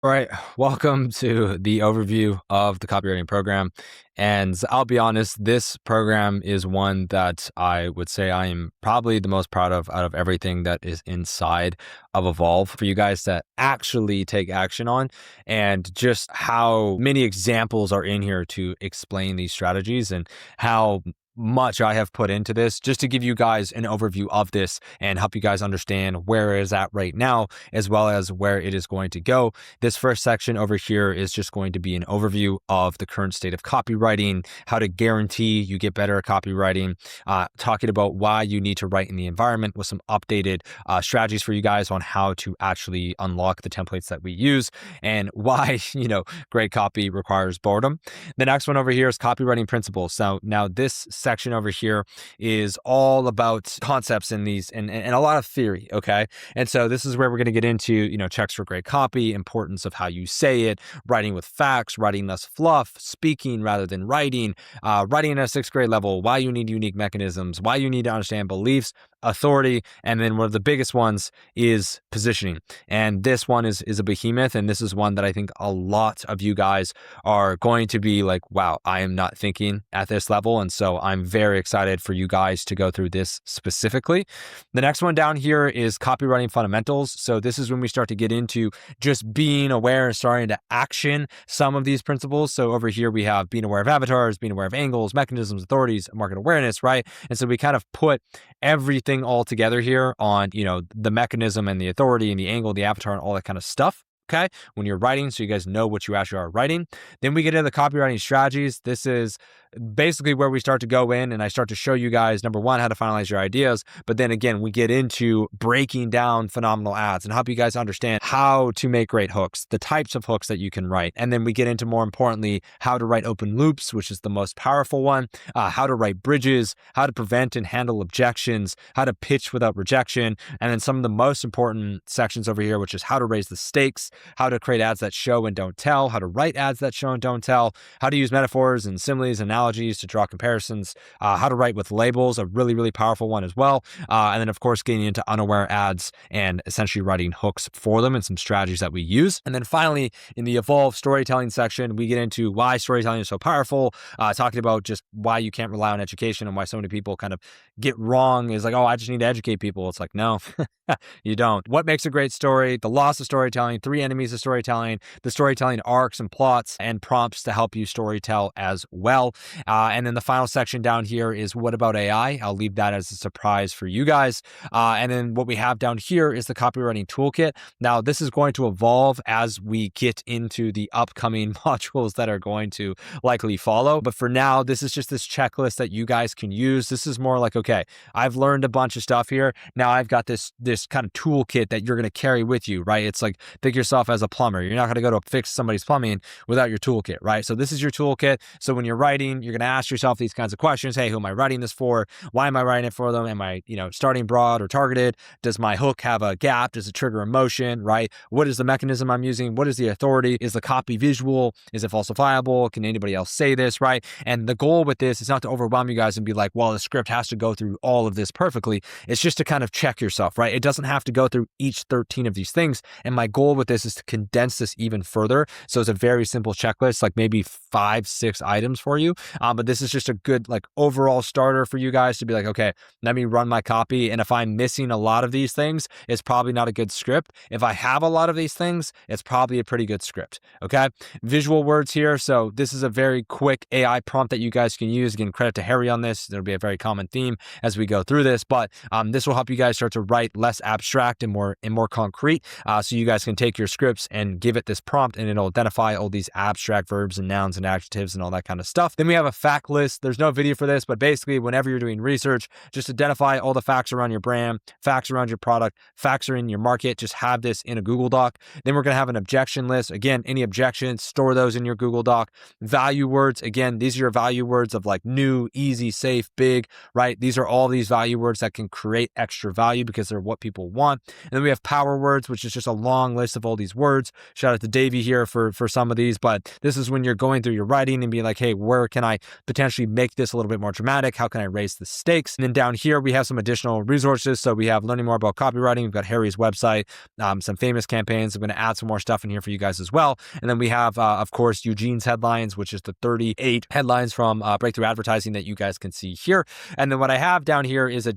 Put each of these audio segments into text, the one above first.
All right, welcome to the overview of the copywriting program. And I'll be honest, this program is one that I would say I am probably the most proud of out of everything that is inside of Evolve for you guys to actually take action on, and just how many examples are in here to explain these strategies and how much I have put into this just to give you guys an overview of this and help you guys understand where it is at right now, as well as where it is going to go. This first section over here is just going to be an overview of the current state of copywriting, how to guarantee you get better at copywriting, talking about why you need to write in the environment with some updated strategies for you guys on how to actually unlock the templates that we use, and why, great copy requires boredom. The next one over here is copywriting principles. Now this section over here is all about concepts in these and a lot of theory. Okay. And so this is where we're going to get into, checks for great copy, importance of how you say it, writing with facts, writing less fluff, speaking rather than writing, writing at a sixth grade level, why you need unique mechanisms, why you need to understand beliefs, authority, and then one of the biggest ones is positioning. And this one is a behemoth, and this is one that I think a lot of you guys are going to be like, wow, I am not thinking at this level. And so I'm very excited for you guys to go through this specifically. The next one down here is copywriting fundamentals. So this is when we start to get into just being aware and starting to action some of these principles. So over here we have being aware of avatars, being aware of angles, mechanisms, authorities, market awareness, right? And so we kind of put everything all together here on, the mechanism and the authority and the angle, the avatar, and all that kind of stuff. Okay, when you're writing, so you guys know what you actually are writing. Then we get into the copywriting strategies. This is basically where we start to go in and I start to show you guys, number one, how to finalize your ideas. But then again, we get into breaking down phenomenal ads and help you guys understand how to make great hooks, the types of hooks that you can write. And then we get into, more importantly, how to write open loops, which is the most powerful one, how to write bridges, how to prevent and handle objections, how to pitch without rejection. And then some of the most important sections over here, which is how to raise the stakes, how to create ads that show and don't tell, how to write ads that show and don't tell, how to use metaphors and similes, analogies to draw comparisons, how to write with labels, a really, really powerful one as well. And then, of course, getting into unaware ads and essentially writing hooks for them and some strategies that we use. And then finally, in the Evolve storytelling section, we get into why storytelling is so powerful, talking about just why you can't rely on education and why so many people kind of get wrong is like, oh, I just need to educate people. It's like, no, you don't. What makes a great story? The loss of storytelling, 3 enemies of storytelling, the storytelling arcs and plots and prompts to help you storytell as well. And then the final section down here is what about AI? I'll leave that as a surprise for you guys. And then what we have down here is the copywriting toolkit. Now, this is going to evolve as we get into the upcoming modules that are going to likely follow. But for now, this is just this checklist that you guys can use. This is more like, okay, I've learned a bunch of stuff here. Now I've got this kind of toolkit that you're going to carry with you, right? It's like, think yourself as a plumber. You're not going to go to fix somebody's plumbing without your toolkit, right? So this is your toolkit. So when you're writing, you're going to ask yourself these kinds of questions. Hey, who am I writing this for? Why am I writing it for them? Am I, starting broad or targeted? Does my hook have a gap? Does it trigger emotion, right? What is the mechanism I'm using? What is the authority? Is the copy visual? Is it falsifiable? Can anybody else say this, right? And the goal with this is not to overwhelm you guys and be like, well, the script has to go through all of this perfectly. It's just to kind of check yourself, right? It doesn't have to go through each 13 of these things. And my goal with this is to condense this even further. So it's a very simple checklist, like maybe 5-6 items for you. But this is just a good overall starter for you guys to be like, okay, let me run my copy. And if I'm missing a lot of these things, it's probably not a good script. If I have a lot of these things, it's probably a pretty good script. Okay. Visual words here. So this is a very quick AI prompt that you guys can use. Again, credit to Harry on this. There'll be a very common theme as we go through this, but this will help you guys start to write less abstract and more concrete. So you guys can take your scripts and give it this prompt and it'll identify all these abstract verbs and nouns and adjectives and all that kind of stuff. Then we have a fact list. There's no video for this, but basically whenever you're doing research, just identify all the facts around your brand, facts around your product, facts are in your market. Just have this in a Google Doc. Then we're going to have an objection list. Again, any objections, store those in your Google Doc. Value words. Again, these are your value words of like new, easy, safe, big, right? These are all these value words that can create extra value because they're what people want. And then we have power words, which is just a long list of all these words. Shout out to Davey here for some of these, but this is when you're going through your writing and being like, hey, where can I potentially make this a little bit more dramatic? How can I raise the stakes? And then down here, we have some additional resources. So we have learning more about copywriting. We've got Harry's website, some famous campaigns. I'm going to add some more stuff in here for you guys as well. And then we have, of course, Eugene's headlines, which is the 38 headlines from Breakthrough Advertising that you guys can see here. And then what I have down here is a ...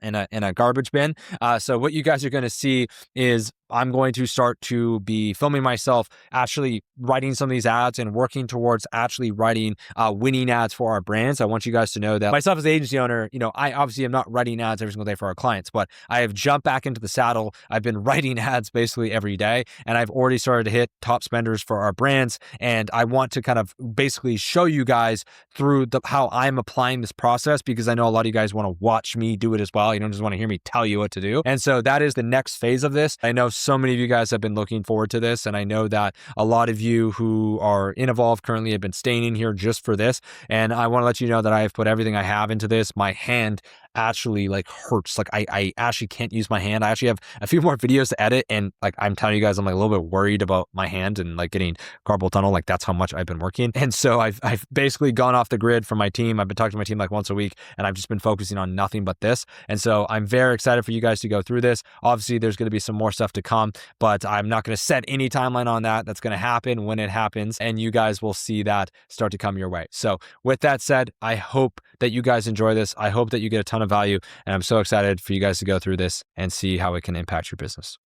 and a garbage bin. So what you guys are going to see is I'm going to start to be filming myself actually writing some of these ads and working towards actually writing winning ads for our brands. I want you guys to know that myself as the agency owner, I obviously am not writing ads every single day for our clients, but I have jumped back into the saddle. I've been writing ads basically every day, and I've already started to hit top spenders for our brands. And I want to kind of basically show you guys through how I'm applying this process, because I know a lot of you guys want to watch me do it as well. You don't just want to hear me tell you what to do. And so that is the next phase of this. I know so many of you guys have been looking forward to this, and I know that a lot of you who are in Evolve currently have been staying in here just for this. And I want to let you know that I have put everything I have into this. My hand actually hurts. I actually can't use my hand. I actually have a few more videos to edit, and I'm telling you guys, I'm a little bit worried about my hand and getting carpal tunnel. That's how much I've been working. And so I've basically gone off the grid from my team. I've been talking to my team once a week, and I've just been focusing on nothing but this. And so I'm very excited for you guys to go through this. Obviously, there's going to be some more stuff to come, but I'm not going to set any timeline on that. That's going to happen when it happens, and you guys will see that start to come your way. So with that said, I hope that you guys enjoy this. I hope that you get a ton of value, and I'm so excited for you guys to go through this and see how it can impact your business.